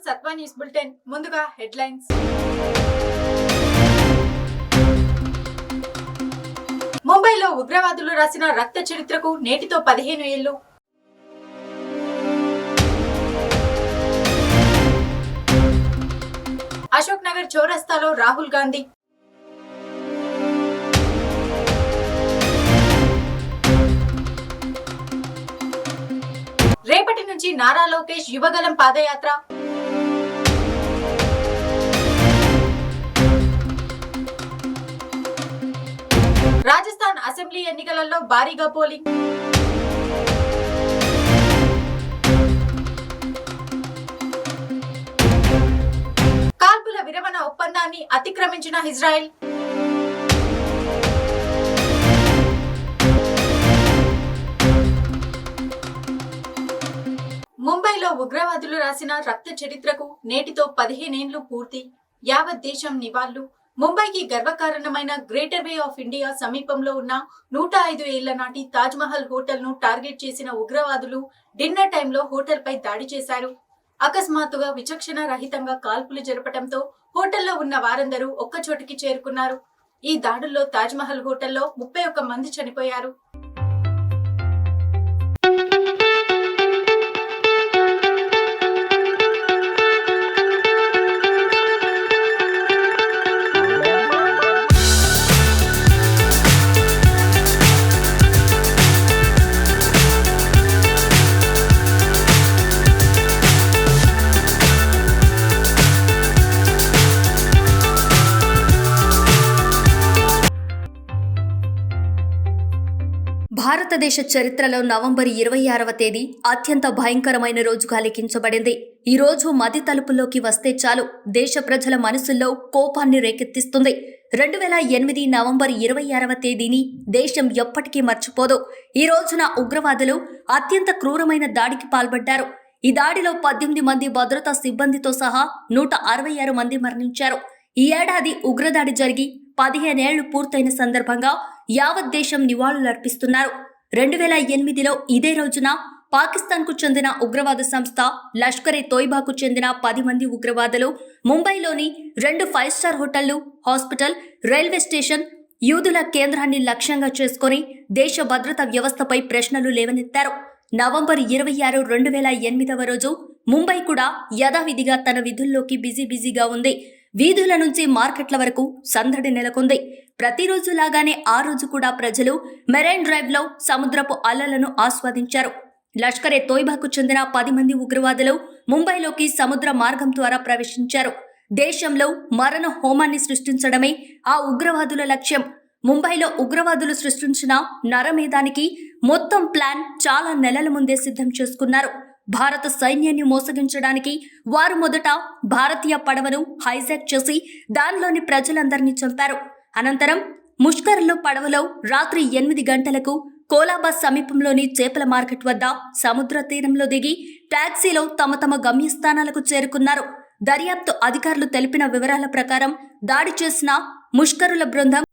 Satva news bulletin. ముందుగా headlines. ముంబైలో ఉగ్రవాదులు రాసిన రక్త చరిత్రకు నేటితో 15 ఏళ్లు. అశోక్ నగర్ చౌరస్తాలో రాహుల్ గాంధీ. రేపటి నుంచి నారా లోకేష్ యువగలం పాదయాత్ర. రాజస్థాన్ అసెంబ్లీ ఎన్నికలలో భారీగా పోలింగ్. కాల్పుల విరమణ ఒప్పందాన్ని అతిక్రమించిన ఇజ్రాయెల్. ముంబైలో ఉగ్రవాదులు రాసిన రక్త చరిత్రకు నేటితో 15 ఏళ్లు పూర్తి. యావత్ దేశం నివాళులు. ముంబైకి గర్వకారణమైన గ్రేటర్ వే ఆఫ్ ఇండియా సమీపంలో ఉన్న 105 ఏళ్ల నాటి తాజ్ మహల్ హోటల్ ను టార్గెట్ చేసిన ఉగ్రవాదులు డిన్నర్ టైంలో హోటల్ పై దాడి చేశారు. అకస్మాత్తుగా విచక్షణ రహితంగా కాల్పులు జరపడంతో హోటల్లో ఉన్న వారందరూ ఒక్కచోటికి చేరుకున్నారు. ఈ దాడుల్లో తాజ్ మహల్ హోటల్లో 31 మంది చనిపోయారు. భారతదేశ చరిత్రలో నవంబర్ 26వ తేదీ అత్యంత భయంకరమైన రోజుగా లెక్కించబడింది. ఈ రోజు మది తలుపుల్లోకి వస్తే చాలు దేశ ప్రజల మనసుల్లో కోపాన్ని రేకెత్తిస్తుంది. 2008 నవంబర్ 26వ తేదీని దేశం ఎప్పటికీ మర్చిపోదు. ఈ రోజున ఉగ్రవాదులు అత్యంత క్రూరమైన దాడికి పాల్పడ్డారు. ఈ దాడిలో 18 మంది భద్రతా సిబ్బందితో సహా 166 మంది మరణించారు. ఈ ఏడాది ఉగ్రదాడి జరిగి 15 ఏళ్లు పూర్తయిన సందర్భంగా యావత్ దేశం నివాళులర్పిస్తున్నారు. 2008లో ఇదే రోజున పాకిస్తాన్కు చెందిన ఉగ్రవాద సంస్థ లష్కరే తోయిబాకు చెందిన 10 మంది ఉగ్రవాదులు ముంబైలోని 2 5 స్టార్ హోటళ్లు, హాస్పిటల్, రైల్వే స్టేషన్, యూదుల కేంద్రాన్ని లక్ష్యంగా చేసుకుని దేశ భద్రతా వ్యవస్థపై ప్రశ్నలు లేవనెత్తారు. నవంబర్ 26, 2008వ రోజు ముంబై కూడా యథావిధిగా తన విధుల్లోకి బిజీగా ఉంది. వీధుల నుంచి మార్కెట్ల వరకు సందడి నెలకొంది. ప్రతిరోజులాగానే ఆ రోజు కూడా ప్రజలు మెరైన్ డ్రైవ్ లో సముద్రపు అలలను ఆస్వాదించారు. లష్కరే తోయిబాకు చెందిన 10 మంది ఉగ్రవాదులు ముంబైలోకి సముద్ర మార్గం ద్వారా ప్రవేశించారు. దేశంలో మరణ హోమాన్ని సృష్టించడమే ఆ ఉగ్రవాదుల లక్ష్యం. ముంబైలో ఉగ్రవాదులు సృష్టించిన నరమేధానికి మొత్తం ప్లాన్ చాలా నెలల ముందే సిద్ధం చేసుకున్నారు. భారత సైన్యాన్ని మోసగించడానికి వారు మొదట భారతీయ పడవను హైజాక్ చేసి దానిలోని ప్రజలందరినీ చంపారు. అనంతరం ముష్కర్లో పడవలో రాత్రి 8 గంటలకు కోలాబా సమీపంలోని చేపల మార్కెట్ వద్ద సముద్ర తీరంలో దిగి టాక్సీలో తమ గమ్యస్థానాలకు చేరుకున్నారు. దర్యాప్తు అధికారులు తెలిపిన వివరాల ప్రకారం దాడి చేసిన ముష్కరుల బృందం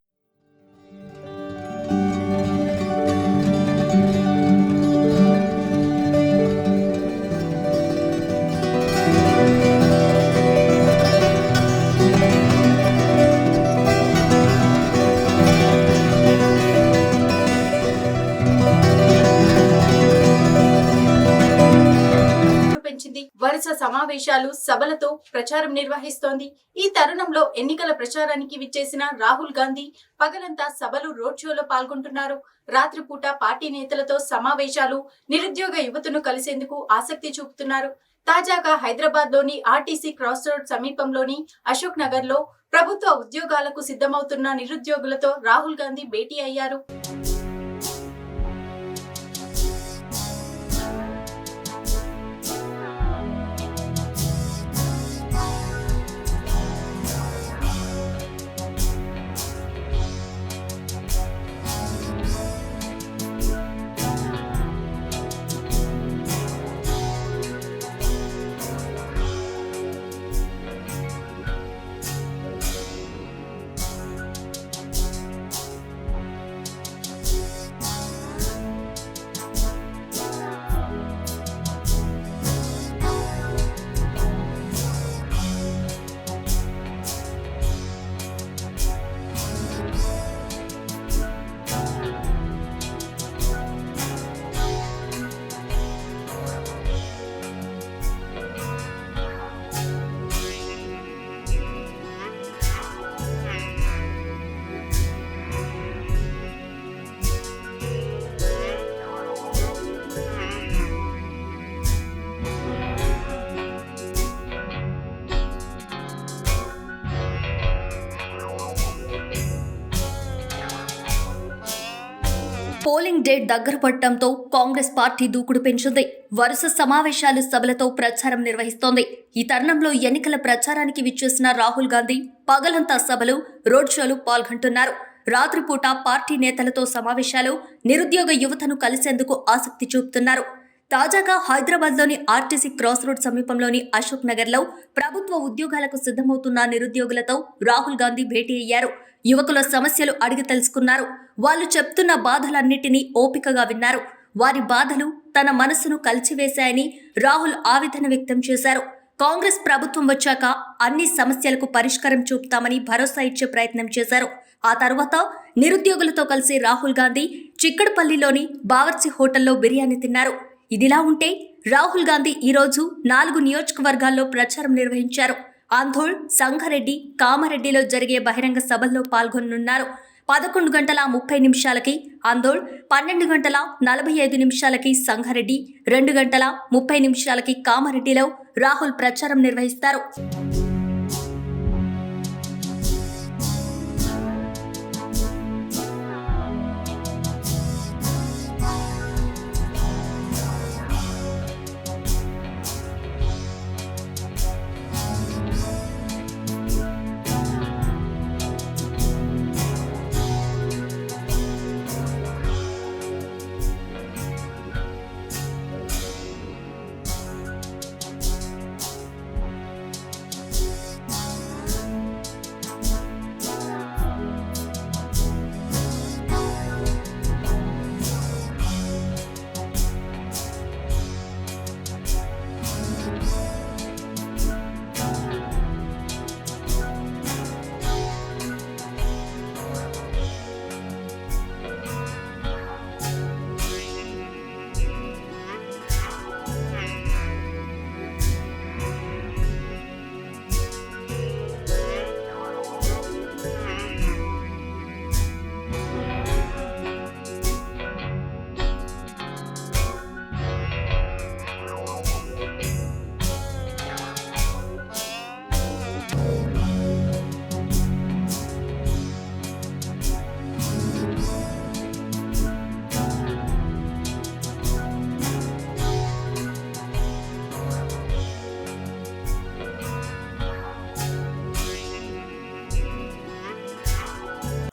వరుస సమావేశాలు, సభలతో ప్రచారం నిర్వహిస్తోంది. ఈ తరుణంలో ఎన్నికల ప్రచారానికి విచ్చేసిన రాహుల్ గాంధీ పగలంతా సభలు, రోడ్ షోలో పాల్గొంటున్నారు. రాత్రిపూట పార్టీ నేతలతో సమావేశాలు, నిరుద్యోగ యువతను కలిసేందుకు ఆసక్తి చూపుతున్నారు. తాజాగా హైదరాబాద్ లోని ఆర్టీసీ క్రాస్ రోడ్ సమీపంలోని అశోక్ నగర్ లో ప్రభుత్వ ఉద్యోగాలకు సిద్ధమవుతున్న నిరుద్యోగులతో రాహుల్ గాంధీ భేటీ అయ్యారు. పోలింగ్ డేట్ దగ్గర పడటంతో కాంగ్రెస్ పార్టీ దూకుడు పెంచింది. వరుస సమావేశాలు, సభలతో ప్రచారం నిర్వహిస్తోంది. ఈ తరుణంలో ఎన్నికల ప్రచారానికి విచ్చేసిన రాహుల్ గాంధీ పగలంతా సభలు, రోడ్ షోలు పాల్గొంటున్నారు. రాత్రిపూట పార్టీ నేతలతో సమావేశాలు, నిరుద్యోగ యువతను కలిసేందుకు ఆసక్తి చూపుతున్నారు. తాజాగా హైదరాబాద్లోని ఆర్టీసీ క్రాస్ రోడ్ సమీపంలోని అశోక్ నగర్లో ప్రభుత్వ ఉద్యోగాలకు సిద్ధమవుతున్న నిరుద్యోగులతో రాహుల్ గాంధీ భేటీ అయ్యారు. యువకుల సమస్యలు అడిగి తెలుసుకున్నారు. వాళ్ళు చెప్తున్న బాధలన్నిటినీ ఓపికగా విన్నారు. వారి బాధలు తన మనసును కలిచివేశాయని రాహుల్ ఆవేదన వ్యక్తం చేశారు. కాంగ్రెస్ ప్రభుత్వం వచ్చాక అన్ని సమస్యలకు పరిష్కారం చూపుతామని భరోసా ఇచ్చే ప్రయత్నం చేశారు. ఆ తర్వాత నిరుద్యోగులతో కలిసి రాహుల్ గాంధీ చిక్కడపల్లిలోని బావర్చి హోటల్లో బిర్యానీ తిన్నారు. ఇదిలా ఉంటే రాహుల్ గాంధీ ఈరోజు 4 నియోజకవర్గాల్లో ప్రచారం నిర్వహించారు. ఆంధోళ్, సంగారెడ్డి, కామారెడ్డిలో జరిగే బహిరంగ సభల్లో పాల్గొనున్నారు. 11:30 ఆందోళ్, 12:45 సంగారెడ్డి, 2:30 కామారెడ్డిలో రాహుల్ ప్రచారం నిర్వహిస్తారు.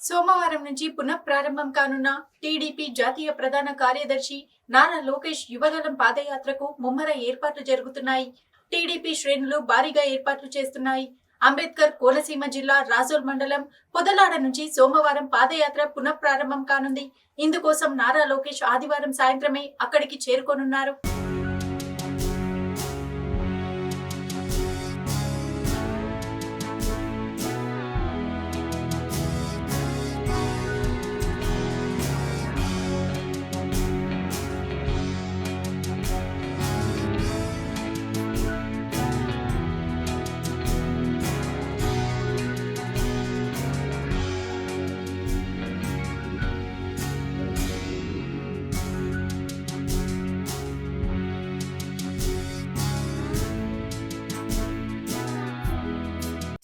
సోమవారం నుంచి పునఃప్రారంభం కానున్న టీడీపీ జాతీయ ప్రధాన కార్యదర్శి నారా లోకేష్ యువగళం పాదయాత్రకు ముమ్మర ఏర్పాట్లు జరుగుతున్నాయి. టీడీపీ శ్రేణులు భారీగా ఏర్పాట్లు చేస్తున్నాయి. అంబేద్కర్ కోనసీమ జిల్లా రాజోల్ మండలం పొదలాడ నుంచి సోమవారం పాదయాత్ర పునఃప్రారంభం కానుంది. ఇందుకోసం నారా లోకేష్ ఆదివారం సాయంత్రమే అక్కడికి చేరుకోనున్నారు.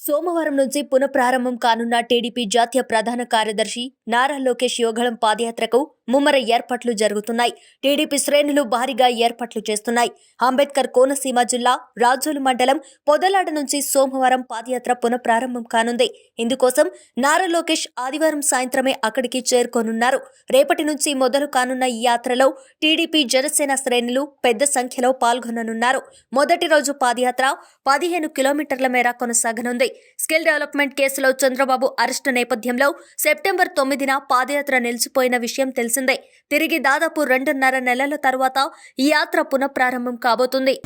సోమవారం నుంచి పునఃప్రారంభం కానున్న టీడీపీ జాతీయ ప్రధాన కార్యదర్శి నారా లోకేష్ యువగళం పాదయాత్రకు ముమ్మర ఏర్పాట్లు జరుగుతున్నాయి. టీడీపీ శ్రేణులు భారీగా ఏర్పాట్లు చేస్తున్నాయి. అంబేద్కర్ కోనసీమ జిల్లా రాజోలు మండలం పొదలాడ నుంచి సోమవారం పాదయాత్ర పునఃప్రారంభం కానుంది. ఇందుకోసం నారా లోకేష్ ఆదివారం సాయంత్రమే అక్కడికి చేరుకోనున్నారు. రేపటి నుంచి మొదలు కానున్న ఈ యాత్రలో టీడీపీ, జనసేన శ్రేణులు పెద్ద సంఖ్యలో పాల్గొననున్నారు. మొదటి రోజు పాదయాత్ర 15 కిలోమీటర్ల మేర కొనసాగనుంది. స్కిల్ డెవలప్మెంట్ కేసులో చంద్రబాబు అరెస్టు నేపథ్యంలో సెప్టెంబర్ 9న పాదయాత్ర నిలిచిపోయిన విషయం తెలిసిందే. తిరిగి దాదాపు 2.5 నెలల తర్వాత ఈ యాత్ర పునఃప్రారంభం కాబోతుంది.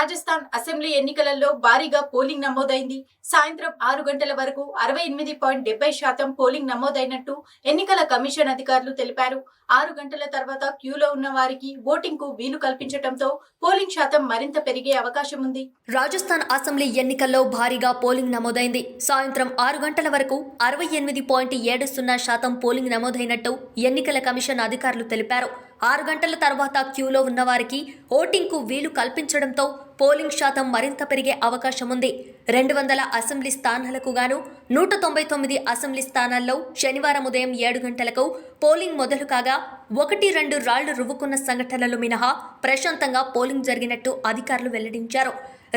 రాజస్థాన్ అసెంబ్లీ ఎన్నికలలో భారీగా పోలింగ్ నమోదైంది. సాయంత్రం 6 గంటల వరకు 68.70% పోలింగ్ నమోదైనట్టు ఎన్నికల కమిషన్ అధికారులు తెలిపారు. 6 గంటల తర్వాత క్యూలో ఉన్న వారికి ఓటింగ్ కు వీలు కల్పించడంతో పోలింగ్ శాతం మరింత పెరిగే అవకాశం ఉంది. రాజస్థాన్ అసెంబ్లీ ఎన్నికల్లో భారీగా పోలింగ్ నమోదైంది. సాయంత్రం 6 గంటల వరకు 68.70% పోలింగ్ నమోదైనట్టు ఎన్నికల కమిషన్ అధికారులు తెలిపారు. 6 గంటల తర్వాత క్యూలో ఉన్న వారికి ఓటింగ్ కు వీలు కల్పించడంతో పోలింగ్ శాతం మరింత పెరిగే అవకాశం ఉంది. 200 అసెంబ్లీ స్థానాలకు గాను 199 అసెంబ్లీ స్థానాల్లో శనివారం ఉదయం 7 గంటలకు పోలింగ్ మొదలు కాగా 1-2 రాళ్లు రువ్వుకున్న సంఘటనలు మినహా ప్రశాంతంగా పోలింగ్ జరిగినట్టు అధికారులు వెల్లడించారు.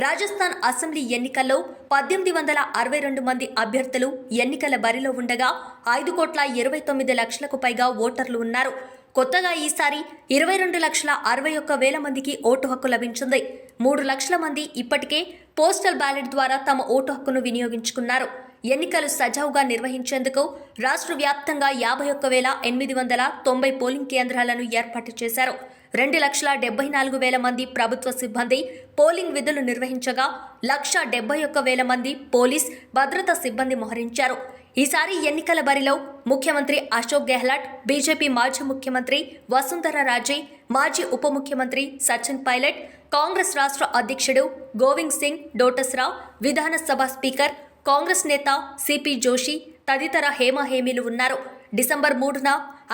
రాజస్థాన్ అసెంబ్లీ ఎన్నికల్లో 1862 మంది అభ్యర్థులు ఎన్నికల బరిలో ఉండగా 5,29,00,000కు పైగా ఓటర్లు ఉన్నారు. కొత్తగా ఈసారి 22,61,000 మందికి ఓటు హక్కు లభించింది. 3 లక్షల మంది ఇప్పటికే పోస్టల్ బ్యాలెట్ ద్వారా తమ ఓటు హక్కును వినియోగించుకున్నారు. ఎన్నికలు సజావుగా నిర్వహించేందుకు రాష్ట్ర వ్యాప్తంగా 51,890 పోలింగ్ కేంద్రాలను ఏర్పాటు చేశారు. 2,74,000 మంది ప్రభుత్వ సిబ్బంది పోలింగ్ విధులు నిర్వహించగా 1,71,000 మంది పోలీస్ భద్రతా సిబ్బంది మోహరించారు. ఈసారి ఎన్నికల బరిలో ముఖ్యమంత్రి అశోక్ గెహ్లాట్, బీజేపీ మాజీ ముఖ్యమంత్రి వసుంధరా రాజే, మాజీ ఉప ముఖ్యమంత్రి సచిన్ పైలట్, కాంగ్రెస్ రాష్ట్ర అధ్యక్షుడు గోవింద్ సింగ్ డోటస్రావ్, విధానసభ స్పీకర్ కాంగ్రెస్ నేత సిపి జోషి తదితర హేమాహేమీలు ఉన్నారు. డిసెంబర్ 3న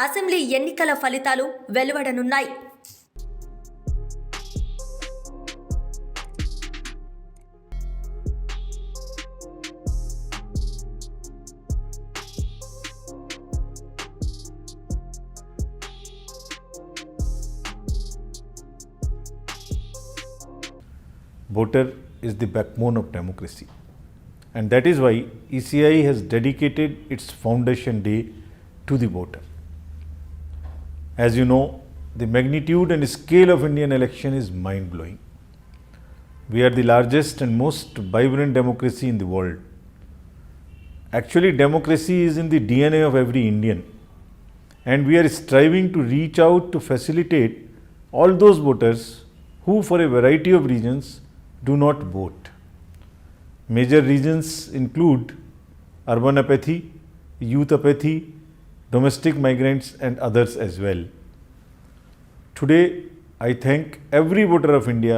అసెంబ్లీ ఎన్నికల ఫలితాలు వెలువడనున్నాయి. Voter is the backbone of democracy, and that is why ECI has dedicated its foundation day to the voter. As you know, the magnitude and scale of Indian election is mind-blowing. We are the largest and most vibrant democracy in the world. Actually, democracy is in the DNA of every Indian, and we are striving to reach out to facilitate all those voters who, for a variety of reasons, do not vote. Major reasons include urban apathy, youth apathy, domestic migrants and others as well. Today, I thank every voter of India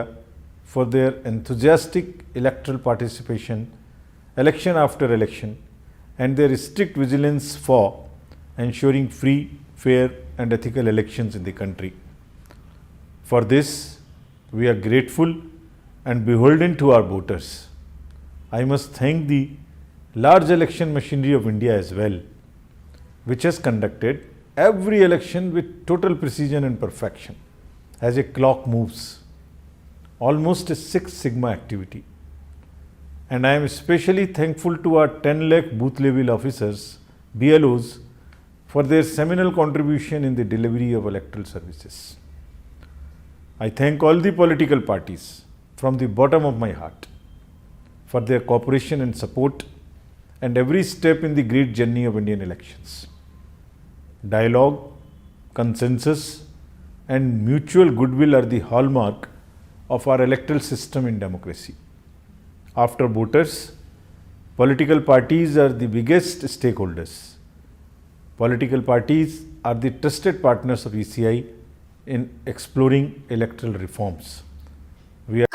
for their enthusiastic electoral participation, election after election, and their strict vigilance for ensuring free, fair and ethical elections in the country. For this, we are grateful and beholden to our voters. I must thank the large election machinery of India as well, which has conducted every election with total precision and perfection, as a clock moves, almost a Six Sigma activity. And I am especially thankful to our 10 lakh booth level officers, BLOs, for their seminal contribution in the delivery of electoral services. I thank all the political parties from the bottom of my heart for their cooperation and support and every step in the great journey of Indian elections. Dialogue, consensus and mutual goodwill are the hallmark of our electoral system in democracy. After voters, political parties are the biggest stakeholders. Political parties are the trusted partners of ECI in exploring electoral reforms.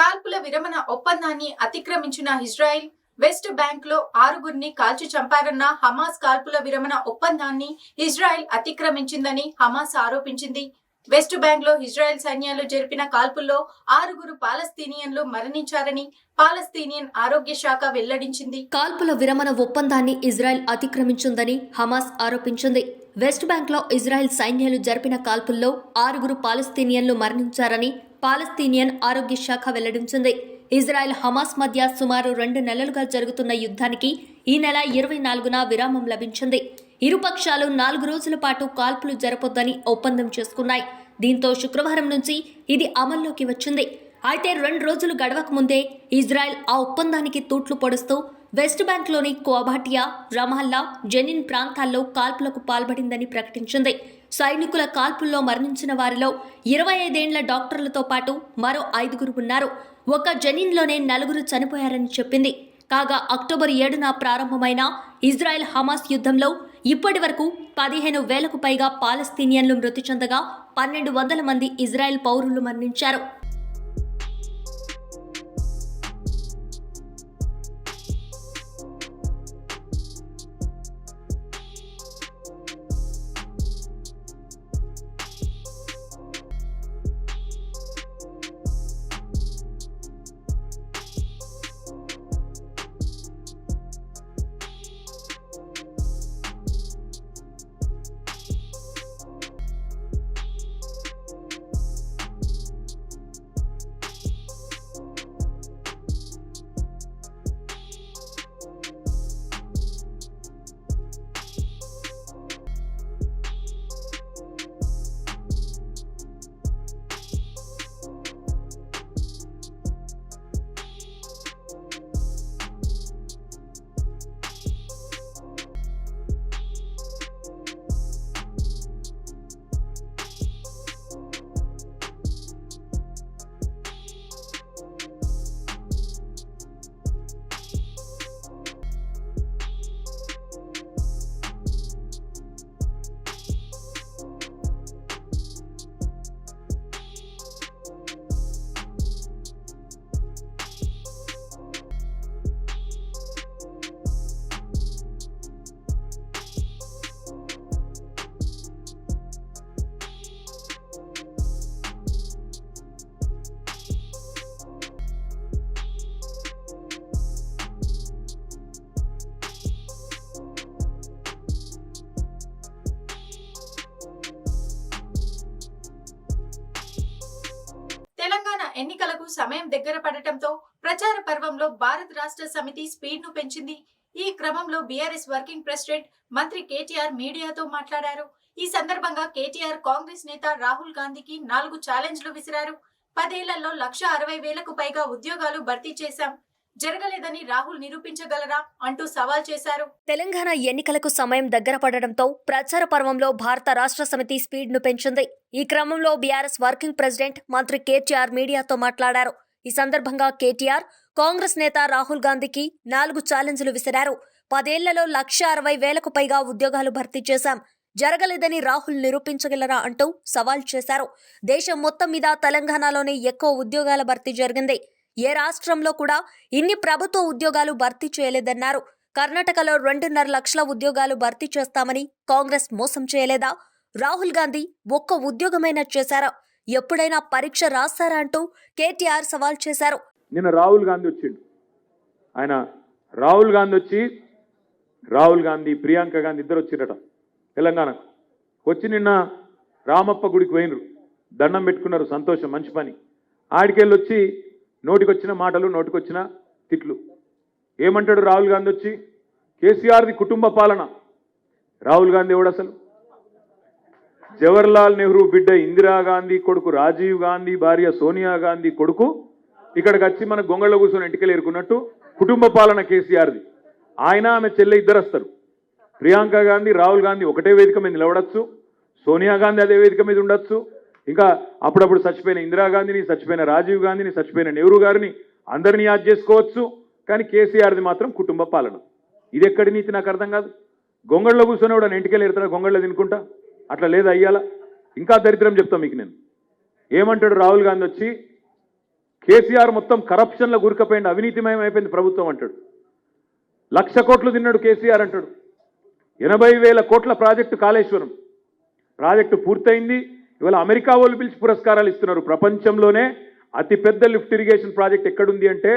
కాల్పుల విరమణ ఒప్పందాన్ని అతిక్రమించిన Israel west bank లో 6గురిని కాల్చి చంపారన్న Hamas కాల్పుల విరమణ ఒప్పందాన్ని Israel అతిక్రమించిందని Hamas ఆరోపించింది. West bank లో ఇజ్రాయెల్ సైన్యాలు జరిపిన కాల్పుల్లో 6గురు పాలస్తీనియన్లు మరణించారని పాలస్తీనియన్ ఆరోగ్య శాఖ వెల్లడించింది. కాల్పుల విరమణ ఒప్పందాన్ని ఇజ్రాయెల్ అతిక్రమించిందని హమాస్ ఆరోపించింది. వెస్ట్ బ్యాంక్ లో ఇజ్రాయెల్ సైన్యాలు జరిపిన కాల్పుల్లో 6గురు పాలస్తీనియన్లు మరణించారని పాలస్తీనియన్ ఆరోగ్య శాఖ వెల్లడించింది. ఇజ్రాయెల్ హమాస్ మధ్య సుమారు 2 నెలలుగా జరుగుతున్న యుద్ధానికి ఈ నెల 24న విరామం లభించింది. ఇరుపక్షాలు 4 రోజుల పాటు కాల్పులు జరపొద్దని ఒప్పందం చేసుకున్నాయి. దీంతో శుక్రవారం నుంచి ఇది అమల్లోకి వచ్చింది. అయితే 2 రోజులు గడవక ముందే ఇజ్రాయెల్ ఆ ఒప్పందానికి తూట్లు పొడుస్తూ వెస్ట్ బ్యాంక్లోని కోబాటియా, రమాల్లా, జెనిన్ ప్రాంతాల్లో కాల్పులకు పాల్పడిందని ప్రకటించింది. సైనికుల కాల్పుల్లో మరణించిన వారిలో 25 ఏండ్ల డాక్టర్లతో పాటు మరో 5 ఉన్నారు. ఒక జనీన్లోనే 4 చనిపోయారని చెప్పింది. కాగా అక్టోబర్ 7న ప్రారంభమైన ఇజ్రాయెల్ హమాస్ యుద్ధంలో ఇప్పటి వరకు 15,000కు పైగా పాలస్తీనియన్లు మృతి చెందగా 1,200 మంది ఇజ్రాయెల్ పౌరులు మరణించారు. తెలంగాణ ఎన్నికలకు సమయం దగ్గర పడటంతో ప్రచార పర్వంలో భారత రాష్ట్ర సమితి స్పీడ్ ను పెంచింది. ఈ క్రమంలో బీఆర్ఎస్ వర్కింగ్ ప్రెసిడెంట్ మంత్రి కేటీఆర్ మీడియాతో మాట్లాడారు. ఈ సందర్భంగా కేటీఆర్ కాంగ్రెస్ నేత రాహుల్ గాంధీకి 4 ఛాలెంజ్లు విసిరారు. 10 ఏళ్లలో 1,60,000కు పైగా ఉద్యోగాలు భర్తీ చేశాం, జరగలేదని రాహుల్ నిరూపించగలరా అంటూ సవాల్ చేశారు. తెలంగాణ ఎన్నికలకు సమయం దగ్గర పడడంతో ప్రచార పర్వంలో భారత రాష్ట్ర సమితి స్పీడ్ ను పెంచింది. ఈ క్రమంలో బీఆర్ఎస్ వర్కింగ్ ప్రెసిడెంట్ మంత్రి కేటీఆర్ మీడియాతో మాట్లాడారు. ఈ సందర్భంగా కేటీఆర్ కాంగ్రెస్ నేత రాహుల్ గాంధీకి 4 ఛాలెంజ్లు విసిరారు. 10 ఏళ్లలో 1,60,000కు పైగా ఉద్యోగాలు భర్తీ చేశాం, జరగలేదని రాహుల్ నిరూపించగలరా అంటూ సవాల్ చేశారు. దేశం మొత్తం మీద తెలంగాణలోనే ఎక్కువ ఉద్యోగాల భర్తీ జరిగింది. ఏ రాష్ట్రంలో కూడా ఇన్ని ప్రభుత్వ ఉద్యోగాలు భర్తీ చేయలేదన్నారు. కర్ణాటకలో 2.5 లక్షల ఉద్యోగాలు భర్తీ చేస్తామని కాంగ్రెస్ మోసం చేయలేదా? రాహుల్ గాంధీ ఒక్క ఉద్యోగమైనా చేశారా? ఎప్పుడైనా పరీక్ష రాస్తారా అంటూ కేటీఆర్ సవాల్ చేశారు. నిన్న రాహుల్ గాంధీ వచ్చిండు. ఆయన రాహుల్ గాంధీ ప్రియాంక గాంధీ ఇద్దరు వచ్చిరట తెలంగాణకు. వచ్చి నిన్న రామప్ప గుడికి పోయినరు, దండం పెట్టుకున్నారు, సంతోషం, మంచి పని. ఆడికెళ్ళి వచ్చి నోటికొచ్చిన మాటలు, నోటికొచ్చిన తిట్లు. ఏమంటాడు రాహుల్ గాంధీ వచ్చి? కేసీఆర్ది కుటుంబ పాలన. రాహుల్ గాంధీ ఎవడు అసలు? జవహర్లాల్ నెహ్రూ బిడ్డ ఇందిరాగాంధీ కొడుకు రాజీవ్ గాంధీ భార్య సోనియా గాంధీ కొడుకు ఇక్కడికి వచ్చి మన గొంగళ్ళ కూర్చొని ఇంటికి ఏరుకున్నట్టు కుటుంబ పాలన కేసీఆర్ది. ఆయన ఆమె చెల్లె ఇద్దరు వస్తారు. ప్రియాంక గాంధీ రాహుల్ గాంధీ ఒకటే వేదిక మీద నిలబడచ్చు, సోనియా గాంధీ అదే వేదిక మీద ఉండొచ్చు, ఇంకా అప్పుడప్పుడు చచ్చిపోయిన ఇందిరాగాంధీని, చచ్చిపోయిన రాజీవ్ గాంధీని, చచ్చిపోయిన నెహ్రూ గారిని అందరినీ యాద్ చేసుకోవచ్చు. కానీ కేసీఆర్ది మాత్రం కుటుంబ పాలన. ఇది ఎక్కడి నీతి నాకు అర్థం కాదు. గొంగళ్ళలో కూర్చొని కూడా ఇంటికెళ్ళి ఎడతారా గొంగళ్ళ తినుకుంటా? అట్లా లేదు అయ్యాల. ఇంకా దరిద్రం చెప్తాం మీకు నేను. ఏమంటాడు రాహుల్ గాంధీ వచ్చి? కేసీఆర్ మొత్తం కరప్షన్లో గురికపోయింది, అవినీతిమయం అయిపోయింది ప్రభుత్వం అంటాడు. 1,00,000 కోట్లు తిన్నాడు కేసీఆర్ అంటాడు. 80,000 కోట్ల ప్రాజెక్టు కాళేశ్వరం ప్రాజెక్టు పూర్తయింది. ఇవాళ అమెరికా వాళ్ళు పిలిచి పురస్కారాలు ఇస్తున్నారు. ప్రపంచంలోనే అతిపెద్ద లిఫ్ట్ ఇరిగేషన్ ప్రాజెక్ట్ ఎక్కడుంది అంటే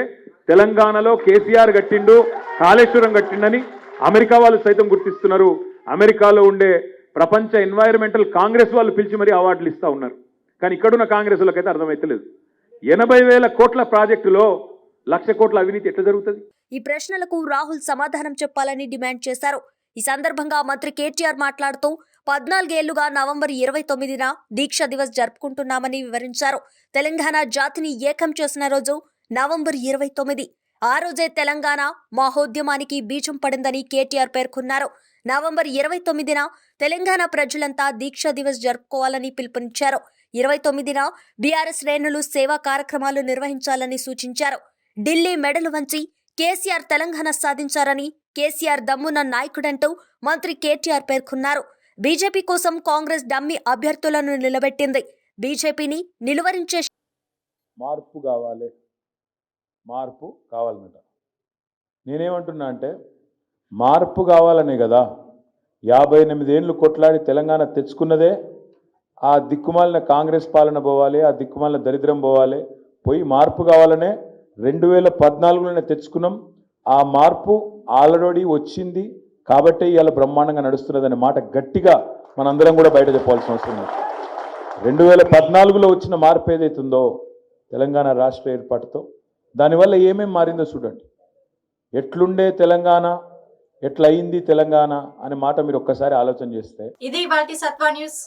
తెలంగాణలో కేసీఆర్ కట్టిండు, కాళేశ్వరం కట్టిండని అమెరికా వాళ్ళు సైతం గుర్తిస్తున్నారు. అమెరికాలో ఉండే ప్రపంచ ఎన్వైరన్మెంటల్ కాంగ్రెస్ వాళ్ళు పిలిచి మరీ అవార్డులు ఇస్తూ ఉన్నారు. కానీ ఇక్కడున్న కాంగ్రెస్ వాళ్ళకైతే అర్థమైతలేదు. 80,000 కోట్ల ప్రాజెక్టులో 1,00,000 కోట్ల అవినీతి ఎట్లా జరుగుతుంది? ఈ ప్రశ్నలకు రాహుల్ సమాధానం చెప్పాలని డిమాండ్ చేశారు. ఈ సందర్భంగా మంత్రి కేటీఆర్ మాట్లాడుతూ 14 ఏళ్లుగా నవంబర్ 29న దీక్ష దివస్ జరుపుకుంటున్నామని వివరించారు. తెలంగాణ జాతిని ఏకం చేసిన రోజు నవంబర్ 29. ఆ రోజే తెలంగాణ మహోద్యమానికి బీజం పడిందని కేటీఆర్ పేర్కొన్నారు. నవంబర్ 29న తెలంగాణ ప్రజలంతా దీక్ష దివస్ జరుపుకోవాలని పిలుపునిచ్చారు. 29న బీఆర్ఎస్ శ్రేణులు సేవా కార్యక్రమాలు నిర్వహించాలని సూచించారు. ఢిల్లీ మెడలు వంచి కేసీఆర్ తెలంగాణ సాధించారని, కేసీఆర్ దమ్మున్న నాయకుడంటూ మంత్రి కేటీఆర్ పేర్కొన్నారు. బీజేపీ కోసం కాంగ్రెస్ డమ్మీ అభ్యర్థులను నిలబెట్టింది. బీజేపీని నిలువరించే మార్పు కావాలన్నట. నేనేమంటున్నా అంటే మార్పు కావాలనే కదా 58 ఏళ్ళు కొట్లాడి తెలంగాణ తెచ్చుకున్నదే. ఆ దిక్కుమాలిన కాంగ్రెస్ పాలన పోవాలి, ఆ దిక్కుమాలిన దరిద్రం పోవాలి, పోయి మార్పు కావాలనే 2014లోనే తెచ్చుకున్నాం. ఆ మార్పు ఆల్రెడీ వచ్చింది కాబట్టి ఇవాళ బ్రహ్మాండంగా నడుస్తున్నదనే మాట గట్టిగా మనందరం కూడా బయట చెప్పాల్సిన అవసరం ఉంది. 2014లో వచ్చిన మార్పు ఏదైతుందో తెలంగాణ రాష్ట్ర ఏర్పాటుతో దానివల్ల ఏమేం మారిందో చూడండి. ఎట్లుండే తెలంగాణ, ఎట్లయింది తెలంగాణ అనే మాట మీరు ఒక్కసారి ఆలోచన చేస్తే. ఇది వాటి సత్వా న్యూస్.